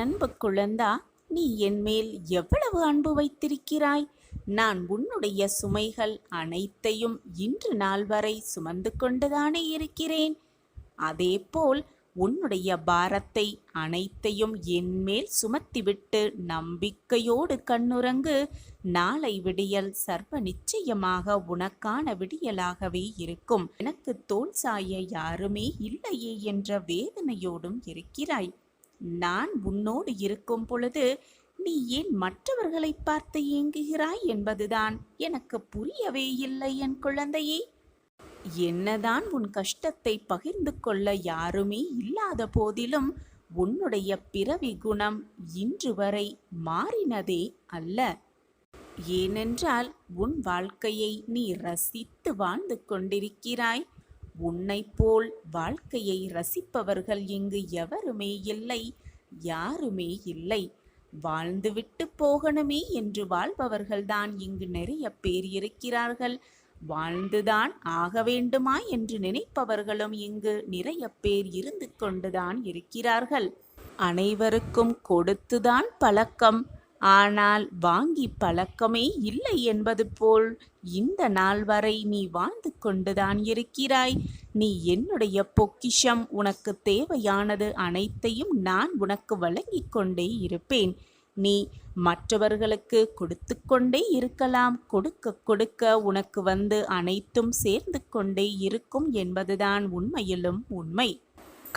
அன்பு குழந்தா, நீ என்மேல் எவ்வளவு அன்பு வைத்திருக்கிறாய். நான் உன்னுடைய சுமைகள் அனைத்தையும் இன்று நாள் வரை சுமந்து கொண்டுதானே இருக்கிறேன். அதேபோல் உன்னுடைய பாரத்தை அனைத்தையும் என்மேல் சுமத்திவிட்டு நம்பிக்கையோடு கண்ணுறங்கு. நாளை விடியல் சர்வ நிச்சயமாக உனக்கான விடியலாகவே இருக்கும். எனக்கு தோள் சாய யாருமே இல்லையே என்ற வேதனையோடும் இருக்கிறாய். நான் உன்னோடு இருக்கும் பொழுது நீ ஏன் மற்றவர்களை பார்த்து ஏங்குகிறாய் என்பதுதான் எனக்கு புரியவே இல்லை என் குழந்தையே. என்னதான் உன் கஷ்டத்தை பகிர்ந்து கொள்ள யாருமே இல்லாத போதிலும் உன்னுடைய பிறவி குணம் இன்று வரை மாறினதே அல்ல. ஏனென்றால் உன் வாழ்க்கையை நீ ரசித்து வாழ்ந்து கொண்டிருக்கிறாய். உன்னை போல் வாழ்க்கையை ரசிப்பவர்கள் இங்கு எவருமே இல்லை, யாருமே இல்லை. வாழ்ந்துவிட்டு போகணுமே என்று வாழ்பவர்கள்தான் இங்கு நிறைய பேர் இருக்கிறார்கள். வாழ்ந்துதான் ஆக வேண்டுமா என்று நினைப்பவர்களும் இங்கு நிறைய பேர் இருந்து கொண்டுதான் இருக்கிறார்கள். அனைவருக்கும் கொடுத்துதான் பழக்கம், ஆனால் வாங்கி பழக்கமே இல்லை என்பது போல் இந்த நாள் வரை நீ வாழ்ந்து கொண்டுதான் இருக்கிறாய். நீ என்னுடைய பொக்கிஷம். உனக்கு தேவையானது அனைத்தையும் நான் உனக்கு வழங்கிக் கொண்டே இருப்பேன். நீ மற்றவர்களுக்கு கொடுத்து கொண்டே இருக்கலாம். கொடுக்க கொடுக்க உனக்கு வந்து அனைத்தும் சேர்ந்து கொண்டே இருக்கும் என்பதுதான் உண்மையிலும் உண்மை.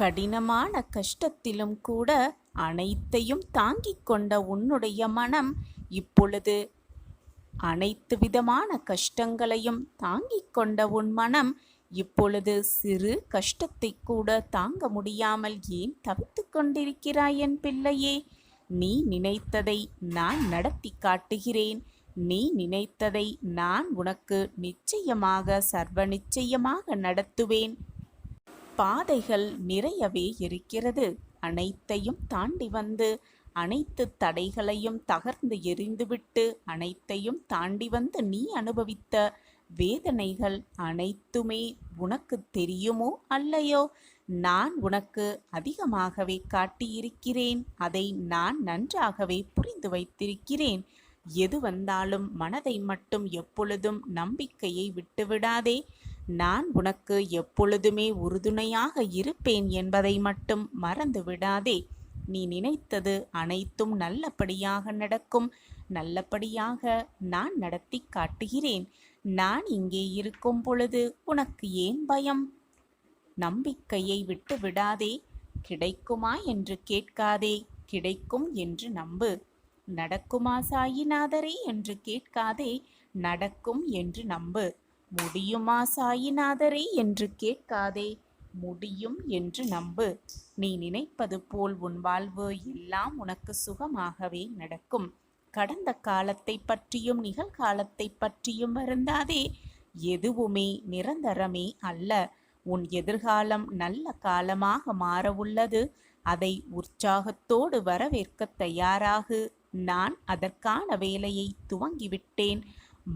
கடினமான கஷ்டத்திலும் கூட அனைத்தையும் தாங்கிக் கொண்ட உன்னுடைய மனம் இப்பொழுது அனைத்து விதமான கஷ்டங்களையும் தாங்கிக் கொண்ட உன் மனம் இப்பொழுது சிறு கஷ்டத்தை கூட தாங்க முடியாமல் ஏன் தவித்து கொண்டிருக்கிறாய் என் பிள்ளையே? நீ நினைத்ததை நான் நடத்தி காட்டுகிறேன். நீ நினைத்ததை நான் உனக்கு நிச்சயமாக சர்வ நிச்சயமாக நடத்துவேன். பாதைகள் நிறையவே இருக்கிறது. அனைத்தையும் தாண்டி வந்து அனைத்து தடைகளையும் தகர்ந்து எறிந்துவிட்டு அனைத்தையும் தாண்டி வந்து நீ அனுபவித்த வேதனைகள் அனைத்துமே உனக்கு தெரியுமோ அல்லையோ, நான் உனக்கு அதிகமாகவே காட்டியிருக்கிறேன். அதை நான் நன்றாகவே புரிந்து வைத்திருக்கிறேன். எது வந்தாலும் மனதை மட்டும் எப்பொழுதும் நம்பிக்கையை விட்டுவிடாதே. நான் உனக்கு எப்பொழுதுமே உறுதுணையாக இருப்பேன் என்பதை மட்டும் மறந்து விடாதே. நீ நினைத்தது அனைத்தும் நல்லபடியாக நடக்கும். நல்லபடியாக நான் நடத்தி காட்டுகிறேன். நான் இங்கே இருக்கும் பொழுது உனக்கு ஏன் பயம்? நம்பிக்கையை விட்டு விடாதே. கிடைக்குமா என்று கேட்காதே, கிடைக்கும் என்று நம்பு. நடக்குமா சாயிநாதரே என்று கேட்காதே, நடக்கும் என்று நம்பு. முடியுமா சாயிநாதரே என்று கேட்காதே, முடியும் என்று நம்பு. நீ நினைப்பது போல் உன் வாழ்வு எல்லாம் உனக்கு சுகமாகவே நடக்கும். கடந்த காலத்தை பற்றியும் நிகழ்காலத்தை பற்றியும் வருந்தாதே. எதுவுமே நிரந்தரமே அல்ல. உன் எதிர்காலம் நல்ல காலமாக மாற உள்ளது. அதை உற்சாகத்தோடு வரவேற்க தயாராகு. நான் அதற்கான வேலையை துவங்கிவிட்டேன்.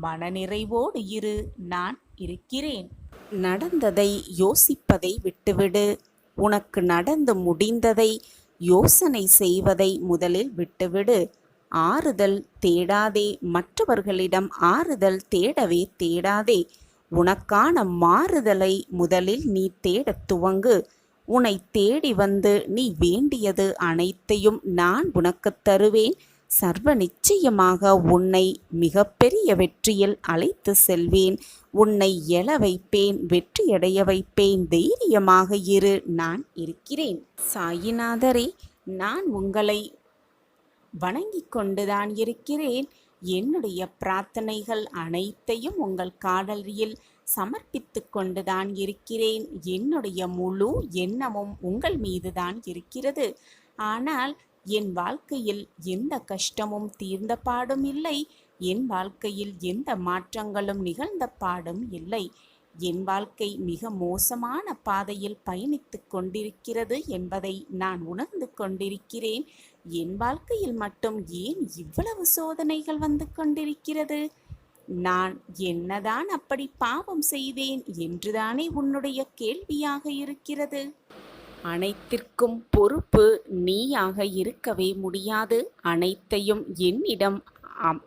மனநிறைவோடு இரு, நான் இருக்கிறேன். நடந்ததை யோசிப்பதை விட்டுவிடு. உனக்கு நடந்து முடிந்ததை யோசனை செய்வதை முதலில் விட்டுவிடு. ஆறுதல் தேடாதே. மற்றவர்களிடம் ஆறுதல் தேடவே தேடாதே. உனக்கான மாறுதலை முதலில் நீ தேடத் துவங்கு. உன்னை தேடி வந்து நீ வேண்டியது அனைத்தையும் நான் உனக்கு தருவேன். சர்வ நிச்சயமாக உன்னை மிகப்பெரிய வெற்றியில் அழைத்து செல்வேன். உன்னை எழ வைப்பேன், வெற்றியடைய வைப்பேன். தைரியமாக இரு, நான் இருக்கிறேன். சாயிநாதரே, நான் உங்களை வணங்கிக் கொண்டுதான் இருக்கிறேன். என்னுடைய பிரார்த்தனைகள் அனைத்தையும் உங்கள் காலடியில் சமர்ப்பித்து கொண்டுதான் இருக்கிறேன். என்னுடைய முழு எண்ணமும் உங்கள் மீதுதான் இருக்கிறது. ஆனால் என் வாழ்க்கையில் எந்த கஷ்டமும் தீர்ந்த பாடும் இல்லை. என் வாழ்க்கையில் எந்த மாற்றங்களும் நிகழ்ந்த பாடும் இல்லை. என் வாழ்க்கை மிக மோசமான பாதையில் பயணித்து கொண்டிருக்கிறது என்பதை நான் உணர்ந்து கொண்டிருக்கிறேன். என் வாழ்க்கையில் மட்டும் ஏன் இவ்வளவு சோதனைகள் வந்து கொண்டிருக்கிறது? நான் என்னதான் அப்படி பாவம் செய்தேன் என்றுதானே உன்னுடைய கேள்வியாக இருக்கிறது. அனைத்திற்கும் பொறுப்பு நீயாக இருக்கவே முடியாது. அனைத்தையும் என்னிடம்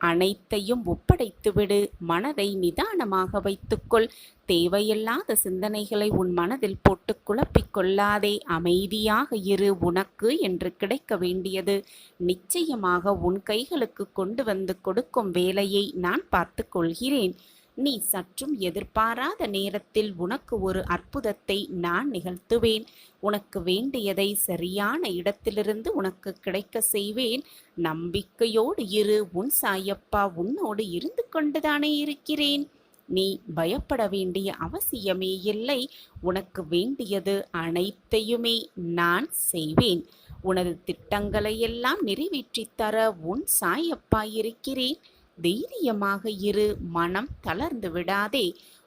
அனைத்தையும் ஒப்படைத்துவிடு. மனதை நிதானமாக வைத்துக்கொள். தேவையில்லாத சிந்தனைகளை உன் மனதில் போட்டு குழப்பிக் கொள்ளாதே. அமைதியாக இரு. உனக்கு என்று கிடைக்க வேண்டியது நிச்சயமாக உன் கைகளுக்கு கொண்டு வந்து கொடுக்கும் வேலையை நான் பார்த்து கொள்கிறேன். நீ சற்றும் எதிர்பாராத நேரத்தில் உனக்கு ஒரு அற்புதத்தை நான் நிகழ்த்துவேன். உனக்கு வேண்டியதை சரியான இடத்திலிருந்து உனக்கு கிடைக்க செய்வேன். நம்பிக்கையோடு இரு. உன் சாயப்பா உன்னோடு இருந்து கொண்டுதானே இருக்கிறேன். நீ பயப்பட வேண்டிய அவசியமே இல்லை. உனக்கு வேண்டியது அனைத்தையுமே நான் செய்வேன். உனது திட்டங்களையெல்லாம் நிறைவேற்றித் தர உன் சாயப்பா இருக்கிறேன். தைரியமாக இரு. மனம் தளர்ந்து விடாதே.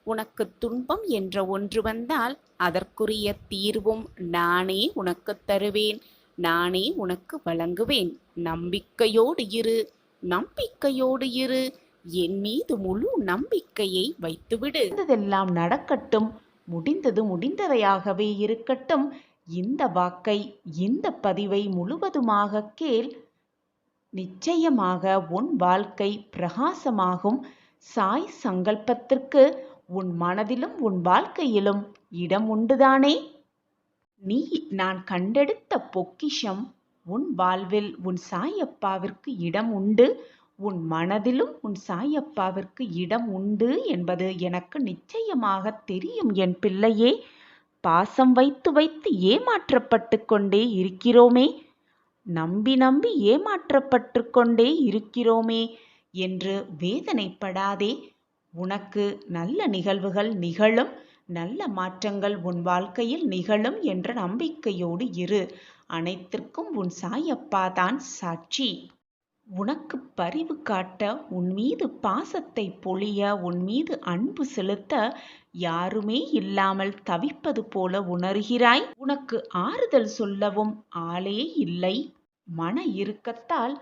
உனக்கு துன்பம் என்ற ஒன்று வந்தால் அதற்குரிய தீர்வும் நானே உனக்கு தருவேன். நானே உனக்கு வழங்குவேன். நம்பிக்கையோடு இரு. நம்பிக்கையோடு இரு. என் மீது முழு நம்பிக்கையை வைத்துவிடு. நடந்ததெல்லாம் நடக்கட்டும். முடிந்தது முடிந்ததையாகவே இருக்கட்டும். இந்த வாக்கை, இந்த பதிவை முழுவதுமாக கேள். நிச்சயமாக உன் வாழ்க்கை பிரகாசமாகும். சாய் சங்கல்பத்திற்கு உன் மனதிலும் உன் வாழ்க்கையிலும் இடம் உண்டுதானே? நீ நான் கண்டெடுத்த பொக்கிஷம். உன் வாழ்வில் உன் சாயப்பாவிற்கு இடம் உண்டு. உன் மனதிலும் உன் சாயப்பாவிற்கு இடம் உண்டு என்பது எனக்கு நிச்சயமாக தெரியும் என் பிள்ளையே. பாசம் வைத்து வைத்து ஏமாற்றப்பட்டு கொண்டே இருக்கிறோமே, நம்பி நம்பி ஏமாற்றப்பட்டு கொண்டே இருக்கிறோமே என்று வேதனைப்படாதே. உனக்கு நல்ல நிகழ்வுகள் நிகழும். நல்ல மாற்றங்கள் உன் வாழ்க்கையில் நிகழும் என்ற நம்பிக்கையோடு இரு. அனைத்திற்கும் உன் சாயப்பா தான் சாட்சி. உனக்கு பரிவு காட்ட, உன் மீது பாசத்தை பொழிய, உன் மீது அன்பு செலுத்த யாருமே இல்லாமல் தவிப்பது போல உணர்கிறாய். உனக்கு ஆறுதல் சொல்லவும் ஆளே இல்லை. மன இறுக்கத்தால்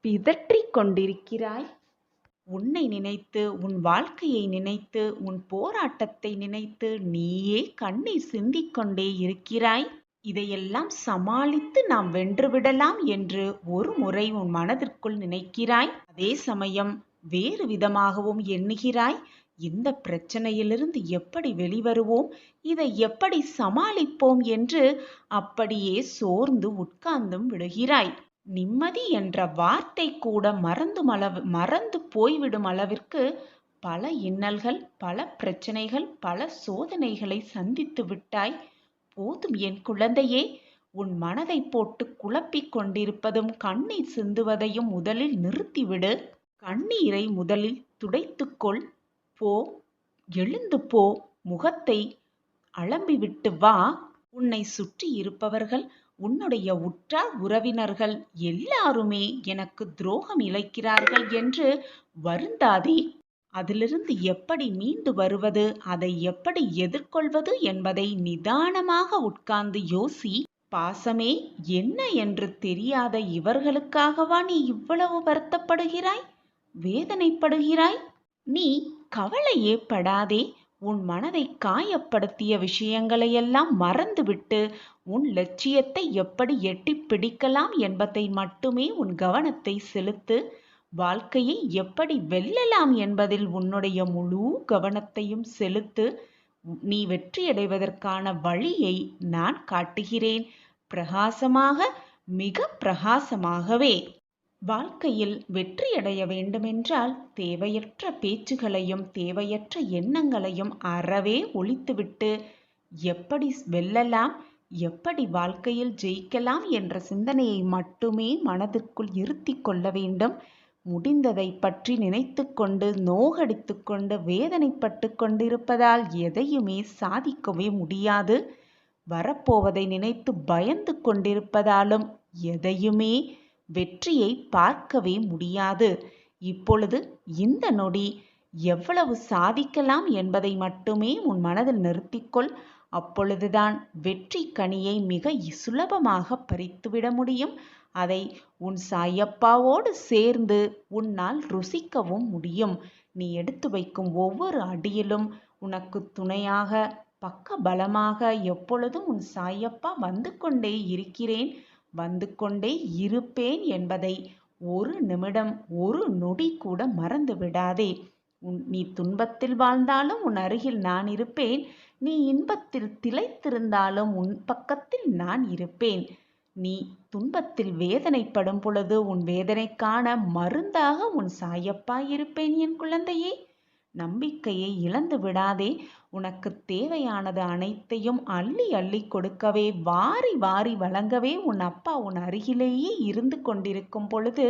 பிதற்றிக் கொண்டிருக்கிறாய். உன்னை நினைத்து, உன் வாழ்க்கையை நினைத்து, உன் போராட்டத்தை நினைத்து நீயே கண்ணீர் சிந்திக் கொண்டே இருக்கிறாய். இதையெல்லாம் சமாளித்து நாம் வென்றுவிடலாம் என்று ஒரு முறை உன் மனதிற்குள் நினைக்கிறாய். அதே சமயம் வேறு விதமாகவும் எண்ணுகிறாய். இந்த பிரச்சனையிலிருந்து எப்படி வெளிவருவோம், இதை எப்படி சமாளிப்போம் என்று அப்படியே சோர்ந்து உட்கார்ந்தும் விடுகிறாய். நிம்மதி என்ற வார்த்தை கூட மறந்து போய்விடும் அளவிற்கு பல இன்னல்கள், பல பிரச்சனைகள், பல சோதனைகளை சந்தித்து விட்டாய். போதும் என் குழந்தையே. உன் மனதை போட்டு குழப்பிக் கொண்டிருப்பதும் கண்ணீர் சிந்துவதையும் முதலில் நிறுத்திவிடு. கண்ணீரை முதலில் துடைத்துக்கொள். போ, எழுந்து போ. முகத்தை அலம்பிவிட்டு வா. உன்னை சுற்றி இருப்பவர்கள், உன்னுடைய உற்றார் உறவினர்கள் எல்லாருமே எனக்கு துரோகம் இழைக்கிறார்கள் என்று வருந்தாதே. அதிலிருந்து எப்படி மீண்டு வருவது, அதை எப்படி எதிர்கொள்வது என்பதை நிதானமாக உட்கார்ந்து யோசி. பாசமே என்ன என்று தெரியாத இவர்களுக்காகவா நீ இவ்வளவு வருத்தப்படுகிறாய், வேதனைப்படுகிறாய்? நீ கவலையே படாதே. உன் மனதை காயப்படுத்திய விஷயங்களையெல்லாம் மறந்துவிட்டு உன் லட்சியத்தை எப்படி எட்டி பிடிக்கலாம் என்பதை மட்டுமே உன் கவனத்தை செலுத்து. வாழ்க்கையை எப்படி வெல்லலாம் என்பதில் உன்னுடைய முழு கவனத்தையும் செலுத்து. நீ வெற்றியடைவதற்கான வழியை நான் காட்டுகிறேன். பிரகாசமாக, மிக பிரகாசமாகவே. வாழ்க்கையில் வெற்றியடைய வேண்டுமென்றால் தேவையற்ற பேச்சுகளையும் தேவையற்ற எண்ணங்களையும் அறவே ஒழித்துவிட்டு எப்படி வெல்லலாம், எப்படி வாழ்க்கையில் ஜெயிக்கலாம் என்ற சிந்தனையை மட்டுமே மனதிற்குள் இருத்தி கொள்ள வேண்டும். முடிந்ததை பற்றி நினைத்து கொண்டு நோகடித்து கொண்டு வேதனைப்பட்டு கொண்டிருப்பதால் எதையுமே சாதிக்கவே முடியாது. வரப்போவதை நினைத்து பயந்து கொண்டிருப்பதாலும் எதையுமே வெற்றியை பார்க்கவே முடியாது. இப்பொழுது இந்த நொடி எவ்வளவு சாதிக்கலாம் என்பதை மட்டுமே உன் மனதில் நிறுத்திக்கொள். அப்பொழுதுதான் வெற்றி கனியை மிக சுலபமாக பறித்துவிட முடியும். அதை உன் சாயப்பாவோடு சேர்ந்து உன்னால் ருசிக்கவும் முடியும். நீ எடுத்து வைக்கும் ஒவ்வொரு அடியிலும் உனக்கு துணையாக பக்க பலமாக எப்பொழுதும் உன் சாயப்பா வந்து கொண்டே இருக்கிறேன், வந்து கொண்டே இருப்பேன் என்பதை ஒரு நிமிடம் ஒரு நொடி கூட மறந்து விடாதே. நீ துன்பத்தில் வாழ்ந்தாலும் உன் அருகில் நான் இருப்பேன், நீ இன்பத்தில் திளைத்திருந்தாலும் உன் பக்கத்தில் நான் இருப்பேன். நீ துன்பத்தில் வேதனைப்படும் பொழுது உன் வேதனைக்கான மருந்தாக உன் சாயப்பா இருப்பேன் என் குழந்தையே. நம்பிக்கையை இழந்து விடாதே. உனக்கு தேவையானது அனைத்தையும் அள்ளி அள்ளி கொடுக்கவே, வாரி வாரி வழங்கவே உன் அப்பா உன் அருகிலேயே இருந்து கொண்டிருக்கும் பொழுது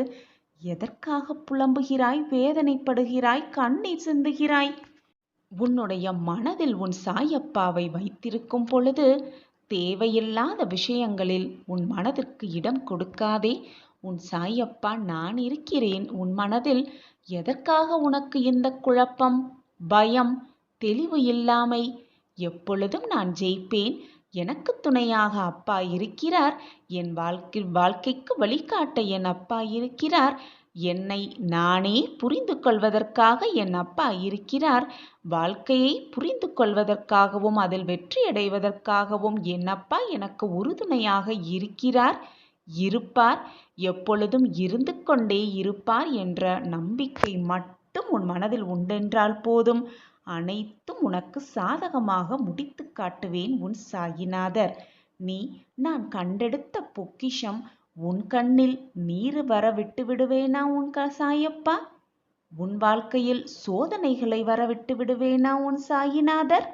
எதற்காக புலம்புகிறாய், வேதனைப்படுகிறாய், கண்ணீர் சிந்துகிறாய்? உன்னுடைய மனதில் உன் சாயப்பாவை வைத்திருக்கும் பொழுது தேவையில்லாத விஷயங்களில் உன் மனதிற்கு இடம் கொடுக்காதே. உன் சாயப்பா நான் இருக்கிறேன் உன் மனதில். எதற்காக உனக்கு இந்த குழப்பம், பயம், தெளிவு இல்லாமை? எப்பொழுதும் நான் ஜெயிப்பேன். எனக்கு துணையாக அப்பா இருக்கிறார். என் வாழ்க்கைக்கு வழிகாட்ட என் அப்பா இருக்கிறார். என்னை நானே புரிந்து கொள்வதற்காக என் அப்பா இருக்கிறார். வாழ்க்கையை புரிந்து கொள்வதற்காகவும் அதில் வெற்றியடைவதற்காகவும் என் அப்பா எனக்கு உறுதுணையாக இருக்கிறார், இருப்பார், எப்பொழுதும் இருந்து கொண்டே இருப்பார் என்ற நம்பிக்கை மட்டும் உன் மனதில் உண்டென்றால் போதும். அனைத்தும் உனக்கு சாதகமாக முடித்து காட்டுவேன் உன் சாயிநாதர். நீ நான் கண்டெடுத்த பொக்கிஷம். உன் கண்ணில் நீர் வர விட்டு விடுவேனா உன் சாயப்பா? உன் வாழ்க்கையில் சோதனைகளை வரவிட்டு விடுவேனா உன் சாயிநாதர்?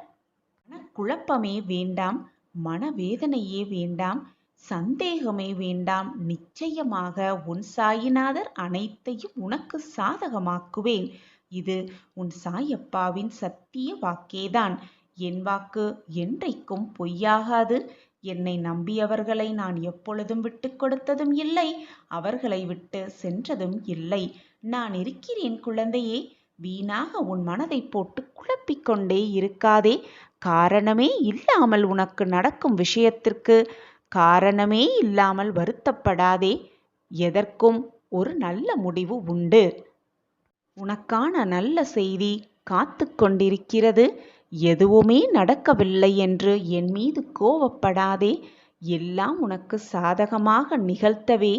குழப்பமே வேண்டாம், மனவேதனையே வேண்டாம், சந்தேகமே வேண்டாம். நிச்சயமாக உன் சாயிநாதர் அனைத்தையும் உனக்கு சாதகமாக்குவேன். இது உன் சாயப்பாவின் சத்திய வாக்கேதான். என் வாக்கு என்றைக்கும் பொய்யாகாது. என்னை நம்பியவர்களை நான் எப்பொழுதும் விட்டு கொடுத்ததும் இல்லை, அவர்களை விட்டு சென்றதும் இல்லை. நான் இருக்கிறேன் குழந்தையே. வீணாக உன் மனதை போட்டு குழப்பிக்கொண்டே இருக்காதே. காரணமே இல்லாமல் உனக்கு நடக்கும் விஷயத்திற்கு காரணமே இல்லாமல் வருத்தப்படாதே. எதற்கும் ஒரு நல்ல முடிவு உண்டு. உனக்கான நல்ல செய்தி காத்து கொண்டிருக்கிறது. எதுவுமே நடக்கவில்லை என்று என் மீது கோபப்படாதே. எல்லாம் உனக்கு சாதகமாக நிகழ்த்தவே,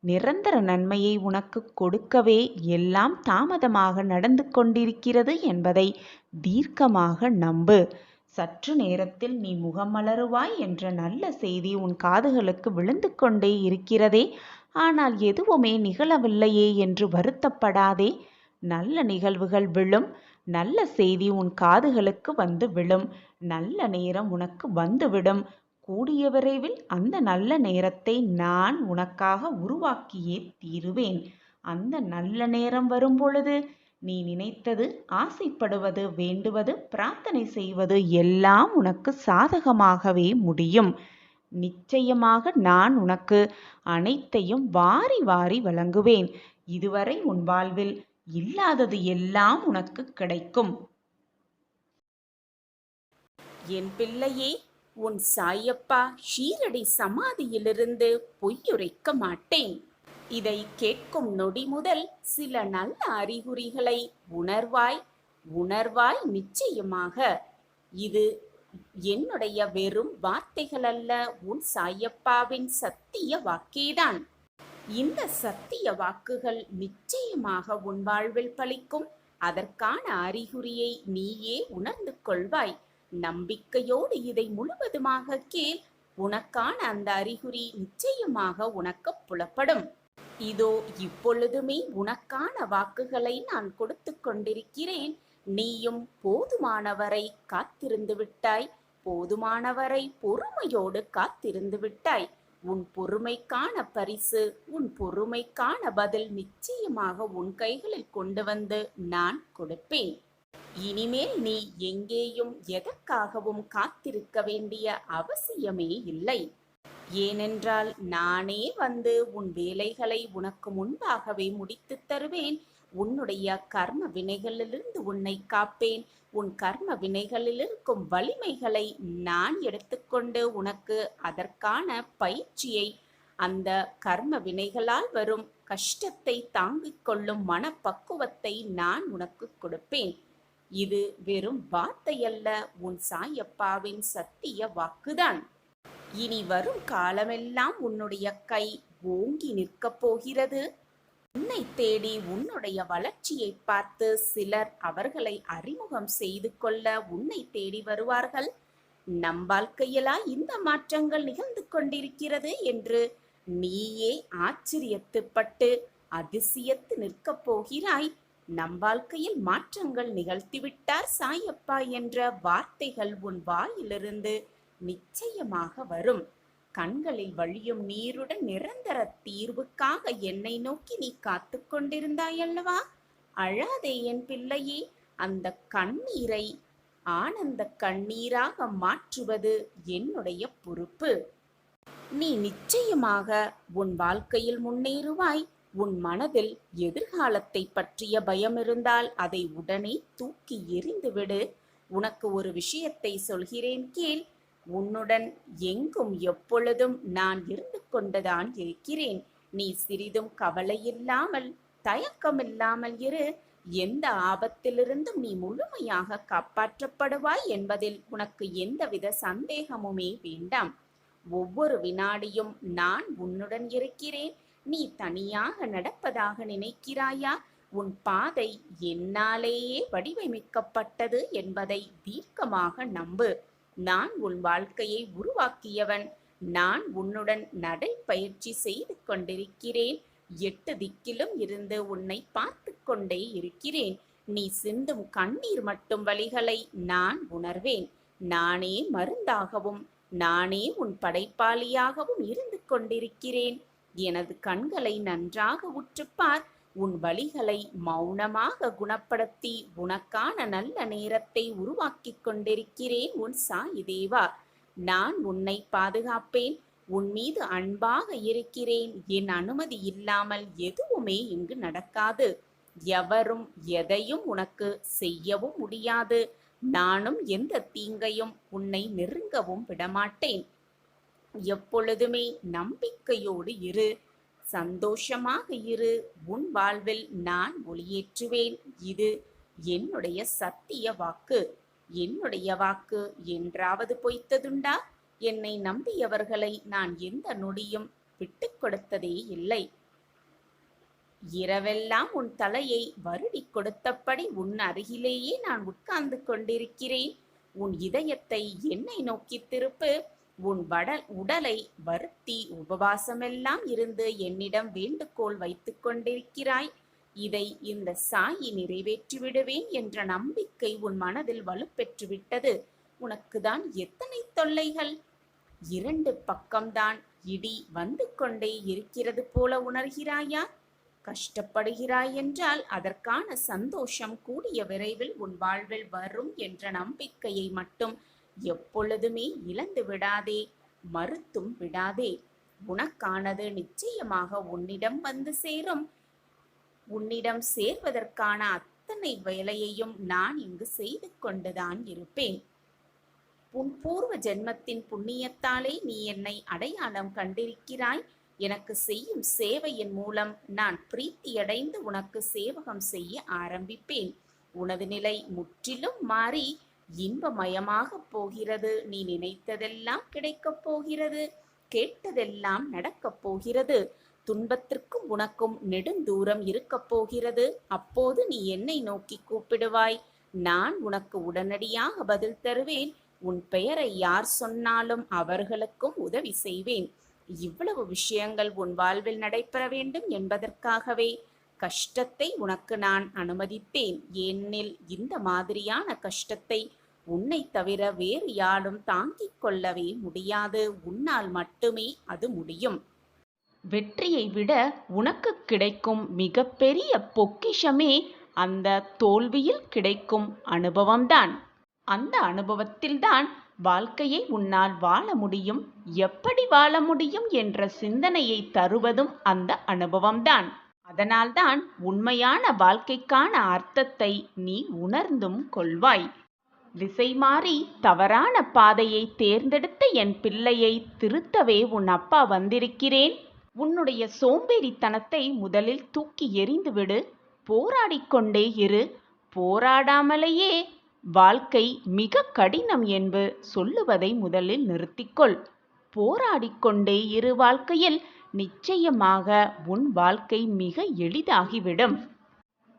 நிரந்தர நன்மையை உனக்கு கொடுக்கவே எல்லாம் தாமதமாக நடந்து கொண்டிருக்கிறது என்பதை தீர்க்கமாக நம்பு. சற்று நேரத்தில் நீ முகமலருவாய் என்ற நல்ல செய்தி உன் காதுகளுக்கு விழுந்து கொண்டே இருக்கிறதே. ஆனால் எதுவுமே நிகழவில்லையே என்று வருத்தப்படாதே. நல்ல நிகழ்வுகள் விழும். நல்ல செய்தி உன் காதுகளுக்கு வந்து விழும். நல்ல நேரம் உனக்கு வந்துவிடும். கூடிய விரைவில் அந்த நல்ல நேரத்தை நான் உனக்காக உருவாக்கியே தீருவேன். அந்த நல்ல நேரம் வரும் பொழுது நீ நினைத்தது, ஆசைப்படுவது, வேண்டுவது, பிரார்த்தனை செய்வது எல்லாம் உனக்கு சாதகமாகவே முடியும். நிச்சயமாக நான் உனக்கு அனைத்தையும் வாரி வாரி வழங்குவேன். இதுவரை உன் வாழ்வில் இல்லாதது எல்லாம் உனக்கு கிடைக்கும். என் பிள்ளையே, உன் சாயப்பா ஷீரடி சமாதியிலிருந்து பொய்யுரைக்க மாட்டேன். இதை கேட்கும் நொடி முதல் சில நல்ல அறிகுறிகளை உணர்வாய் நிச்சயமாக. இது என்னுடைய வெறும் வார்த்தைகள் அல்ல, உன் சாயப்பாவின் சத்திய வாக்கேதான். இந்த சத்திய வாக்குகள் நிச்சயமாக உன் வாழ்வில் பலிக்கும். அதற்கான அறிகுறியை நீயே உணர்ந்து கொள்வாய். நம்பிக்கையோடு இதை முழுவதுமாக கேள். உனக்கான அந்த அறிகுறி நிச்சயமாக உனக்கு புலப்படும். இதோ இப்பொழுதுமே உனக்கான வாக்குகளை நான் கொடுத்து கொண்டிருக்கிறேன். நீயும் போதுமானவரை காத்திருந்து விட்டாய். போதுமானவரை பொறுமையோடு காத்திருந்து விட்டாய். உன் பொறுமைக்கான பரிசு, உன் பொறுமைக்கான பதில் நிச்சயமாக உன் கைகளில் கொண்டு வந்து நான் கொடுப்பேன். இனிமேல் நீ எங்கேயும் எதற்காகவும் காத்திருக்க வேண்டிய அவசியமே இல்லை. ஏனென்றால் நானே வந்து உன் வேலைகளை உனக்கு முன்பாகவே முடித்து தருவேன். உன்னுடைய கர்ம வினைகளிலிருந்து உன்னை காப்பேன். உன் கர்ம வினைகளில் இருக்கும் வலிமைகளை நான் எடுத்துக்கொண்டு உனக்கு அதற்கான பயிற்சியை, அந்த கர்ம வினைகளால் வரும் கஷ்டத்தை தாங்கிக் கொள்ளும் மனப்பக்குவத்தை நான் உனக்கு கொடுப்பேன். இது வெறும் வார்த்தையல்ல, உன் சாயப்பாவின் சத்திய வாக்குதான். இனி வரும் காலமெல்லாம் உன்னுடைய கை ஓங்கி நிற்கப் போகிறது. உன்னை தேடி உன்னுடைய வளர்ச்சியை பார்த்து சிலர் அவர்களை அறிமுகம் செய்து கொள்ள உன்னை தேடி வருவார்கள். நம் வாழ்க்கையிலா இந்த மாற்றங்கள் நிகழ்ந்து கொண்டிருக்கிறது என்று நீயே ஆச்சரியத்துப்பட்டு அதிசயத்து நிற்கப் போகிறாய். நம் வாழ்க்கையில் மாற்றங்கள் நிகழ்த்திவிட்டார் சாயப்பா என்ற வார்த்தைகள் உன் வாயிலிருந்து நிச்சயமாக வரும். கண்களில் வழியும் நீருடன் நிரந்தர தீர்வுக்காக என்னை நோக்கி நீ காத்து கொண்டிருந்தாயல்லவா? அழாதே என் பிள்ளையே. அந்த கண்ணீரை ஆனந்த கண்ணீராக மாற்றுவது என்னுடைய பொறுப்பு. நீ நிச்சயமாக உன் வாழ்க்கையில் முன்னேறுவாய். உன் மனதில் எதிர்காலத்தை பற்றிய பயம் இருந்தால் அதை உடனே தூக்கி எறிந்துவிடு. உனக்கு ஒரு விஷயத்தை சொல்கிறேன் கேள். உன்னுடன் எங்கும் எப்பொழுதும் நான் இருந்து கொண்டுதான் இருக்கிறேன். நீ சிறிதும் கவலையில்லாமல் தயக்கமில்லாமல் இரு. எந்த ஆபத்திலிருந்தும் நீ முழுமையாக காப்பாற்றப்படுவாய் என்பதில் உனக்கு எந்தவித சந்தேகமுமே வேண்டாம். ஒவ்வொரு வினாடியும் நான் உன்னுடன் இருக்கிறேன். நீ தனியாக நடப்பதாக நினைக்கிறாயா? உன் பாதை என்னாலேயே வடிவமைக்கப்பட்டது என்பதை தீர்க்கமாக நம்பு. நான் உன் வாழ்க்கையை உருவாக்கியவன். நான் உன்னுடன் நடைப்பயிற்சி செய்து கொண்டிருக்கிறேன். 8 திக்கிலும் இருந்து உன்னை பார்த்து கொண்டே இருக்கிறேன். நீ சிந்தும் கண்ணீர் மட்டும் வலிகளை நான் உணர்வேன். நானே மருந்தாகவும் நானே உன் படைப்பாளியாகவும் இருந்து கொண்டிருக்கிறேன். எனது கண்களை நன்றாக உற்றுப்பார். உன் வலிகளை மௌனமாக குணப்படுத்தி உனக்கான நல்ல நேரத்தை உருவாக்கி கொண்டிருக்கிறேன் உன் சாயி தேவா. நான் உன்னை பாதுகாப்பேன். உன் மீது அன்பாக இருக்கிறேன். என் அனுமதி இல்லாமல் எதுவுமே இங்கு நடக்காது. எவரும் எதையும் உனக்கு செய்யவும் முடியாது. நானும் எந்த தீங்கையும் உன்னை நெருங்கவும் விடமாட்டேன். எப்பொழுதுமே நம்பிக்கையோடு இரு. சந்தோஷமாக இரு. உன் வாழ்வில் நான் ஒளியேற்றுவேன். இது என்னுடைய சத்திய வாக்கு. என்னுடைய வாக்கு என்றாவது பொய்த்ததுண்டா? என்னை நம்பியவர்களை நான் எந்த நொடியும் விட்டு கொடுத்ததே இல்லை. இரவெல்லாம் உன் தலையை வருடி கொடுத்தபடி உன் அருகிலேயே நான் உட்கார்ந்து கொண்டிருக்கிறேன். உன் இதயத்தை என்னை நோக்கி திருப்பு. உன் உடலை வருத்தி உபவாசமெல்லாம் இருந்து என்னிடம் வேண்டுகோள் வைத்துக் கொண்டிருக்கிறாய். இதை இந்த சாயி நிறைவேற்றி விடுவேன் என்ற நம்பிக்கை உன் மனதில் வலுப்பெற்று விட்டது. உனக்குதான் எத்தனை தொல்லைகள்! 2 பக்கம்தான் இடி வந்து கொண்டே இருக்கிறது போல உணர்கிறாயா? கஷ்டப்படுகிறாய் என்றால் அதற்கான சந்தோஷம் கூடிய விரைவில் உன் வாழ்வில் வரும் என்ற நம்பிக்கையை மட்டும் எப்பொழுதுமே இழந்து விடாதே, மறுத்தும் விடாதே. உனக்கானது நிச்சயமாக உன்னிடம் வந்து சேரும். உன்னிடம் சேர்வதற்கான அத்தனை வேலையையும் நான் இங்கு செய்து கொண்டுதான் இருப்பேன். உன் பூர்வ ஜென்மத்தின் புண்ணியத்தாலே நீ என்னை அடையாளம் கண்டிருக்கிறாய். எனக்கு செய்யும் சேவையின் மூலம் நான் பிரீத்தியடைந்து உனக்கு சேவகம் செய்ய ஆரம்பிப்பேன். உனது நிலை முற்றிலும் மாறி இன்பமயமாக போகிறது. நீ நினைத்ததெல்லாம் கிடைக்கப் போகிறது. கேட்டதெல்லாம் நடக்கப் போகிறது. துன்பத்திற்கும் உனக்கும் நெடுந்தூரம் இருக்கப் போகிறது. அப்போது நீ என்னை நோக்கி கூப்பிடுவாய். நான் உனக்கு உடனடியாக பதில் தருவேன். உன் பெயரை யார் சொன்னாலும் அவர்களுக்கும் உதவி செய்வேன். இவ்வளவு விஷயங்கள் உன் வாழ்வில் நடைபெற வேண்டும் என்பதற்காகவே கஷ்டத்தை உனக்கு நான் அனுமதித்தேன். ஏனெனில் இந்த மாதிரியான கஷ்டத்தை உன்னை தவிர வேறு யாரும் தாங்கிக் கொள்ளவே முடியாது. உன்னால் மட்டுமே அது முடியும். வெற்றியை விட உனக்கு கிடைக்கும் மிகப்பெரிய பொக்கிஷமே அந்த தோல்வியில் கிடைக்கும் அனுபவம்தான். அந்த அனுபவத்தில்தான் வாழ்க்கையை உன்னால் வாழ முடியும். எப்படி வாழ முடியும் என்ற சிந்தனையை தருவதும் அந்த அனுபவம்தான். அதனால்தான் உண்மையான வாழ்க்கைக்கான அர்த்தத்தை நீ உணர்ந்தும் கொள்வாய். திசை மாறி தவறான பாதையை தேர்ந்தெடுத்த என் பிள்ளையை திருத்தவே உன் அப்பா வந்திருக்கிறேன். உன்னுடைய சோம்பேறித்தனத்தை முதலில் தூக்கி எறிந்துவிடு. போராடிக்கொண்டே இரு. போராடாமலேயே வாழ்க்கை மிக கடினம் என்று சொல்லுவதை முதலில் நிறுத்திக்கொள். போராடிக்கொண்டே இரு. வாழ்க்கையில் நிச்சயமாக உன் வாழ்க்கை மிக எளிதாகிவிடும்.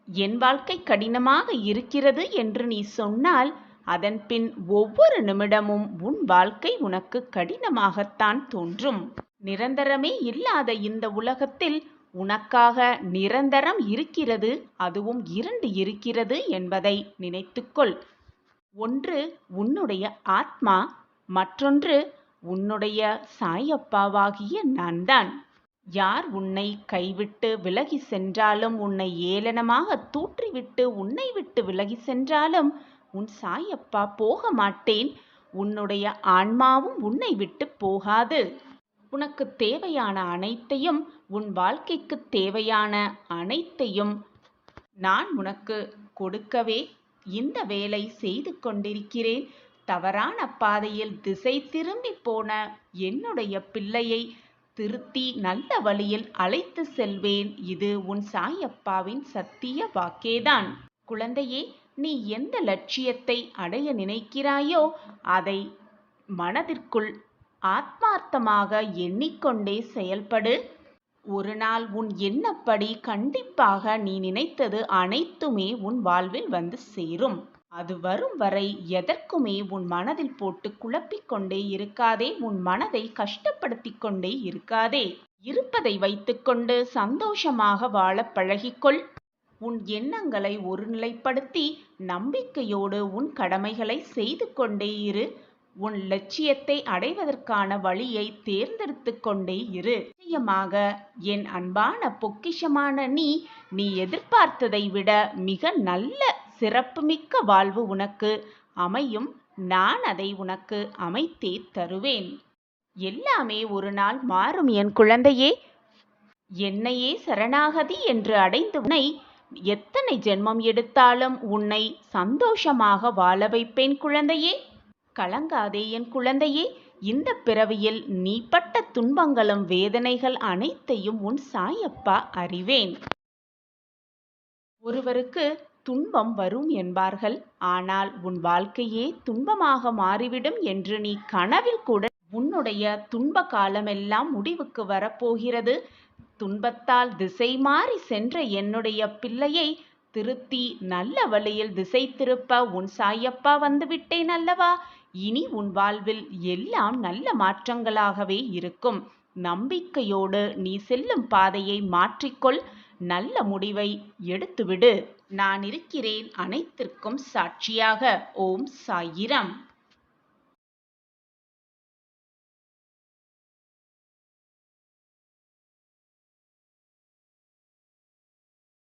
என் வாழ்க்கை கடினமாக இருக்கிறது என்று நீ சொன்னால் அதன் பின் ஒவ்வொரு நிமிடமும் உன் வாழ்க்கை உனக்கு கடினமாகத்தான் தோன்றும். நிரந்தரமே இல்லாத இந்த உலகத்தில் உனக்காக நிரந்தரம் இருக்கிறது, அதுவும் 2 இருக்கிறது என்பதை நினைத்துக்கொள். ஒன்று உன்னுடைய ஆத்மா, மற்றொன்று உன்னுடைய சாயப்பாவாகிய நான்தான். யார் உன்னை கைவிட்டு விலகி சென்றாலும், உன்னை ஏளனமாக தூற்றிவிட்டு உன்னை விட்டு விலகி சென்றாலும் உன் சாயப்பா போக மாட்டேன். உன்னுடைய ஆன்மாவும் உன்னை விட்டு போகாது. உனக்கு தேவையான அனைத்தையும், உன் வாழ்க்கைக்கு தேவையான அனைத்தையும் நான் உனக்கு கொடுக்கவே இந்த வேலை செய்து கொண்டிருக்கிறேன். தவறான பாதையில் திசை திரும்பி போன என்னுடைய பிள்ளையை திருத்தி நல்ல வழியில் அழைத்து செல்வேன். இது உன் சாயப்பாவின் சத்திய வாக்கேதான். குழந்தையே, நீ எந்த லட்சியத்தை அடைய நினைக்கிறாயோ அதை மனதிற்குள் ஆத்மார்த்தமாக எண்ணிக்கொண்டே செயல்படு. ஒரு நாள் உன் எண்ணப்படி கண்டிப்பாக நீ நினைத்தது அனைத்துமே உன் வாழ்வில் வந்து சேரும். அது வரும் வரை எதற்குமே உன் மனதில் போட்டு குழப்பிக்கொண்டே இருக்காதே. உன் மனதை கஷ்டப்படுத்தி கொண்டே இருக்காதே. இருப்பதை வைத்துக்கொண்டு சந்தோஷமாக வாழ பழகிக்கொள். உன் எண்ணங்களை ஒருநிலைப்படுத்தி நம்பிக்கையோடு உன் கடமைகளை செய்து கொண்டே இரு. உன் லட்சியத்தை அடைவதற்கான வழியை தேர்ந்தெடுத்து கொண்டே இரு. நிச்சயமாக என் அன்பான பொக்கிஷமான நீ எதிர்பார்த்ததை விட மிக நல்ல சிறப்புமிக்க வாழ்வு உனக்கு அமையும். நான் அதை உனக்கு அமைத்தே தருவேன். எல்லாமே ஒரு நாள் மாறும் என் குழந்தையே. என்னையே சரணாகதி என்று அடைந்து உன்னை எத்தனை ஜென்மம் எடுத்தாலும் உன்னை சந்தோஷமாக வாழ வைப்பேன் குழந்தையே. கலங்காதே என் குழந்தையே. இந்த பிறவியில் நீ பட்ட துன்பங்களும் வேதனைகள் அனைத்தையும் உன் சாயப்பா அறிவேன். ஒருவருக்கு துன்பம் வரும் என்பார்கள், ஆனால் உன் வாழ்க்கையே துன்பமாக மாறிவிடும் என்று நீ கனவில் கூட உன்னுடைய துன்ப காலமெல்லாம் முடிவுக்கு வரப்போகிறது. துன்பத்தால் திசை மாறி சென்ற என்னுடைய பிள்ளையை திருத்தி நல்ல வழியில் திசை திருப்ப உன் சாயப்பா வந்துவிட்டேன் அல்லவா? இனி உன் வாழ்வில் எல்லாம் நல்ல மாற்றங்களாகவே இருக்கும். நம்பிக்கையோடு நீ செல்லும் பாதையை மாற்றிக்கொள். நல்ல முடிவை எடுத்துவிடு. நான் இருக்கிறேன் அனைத்திற்கும் சாட்சியாக. ஓம் சாயிராம்.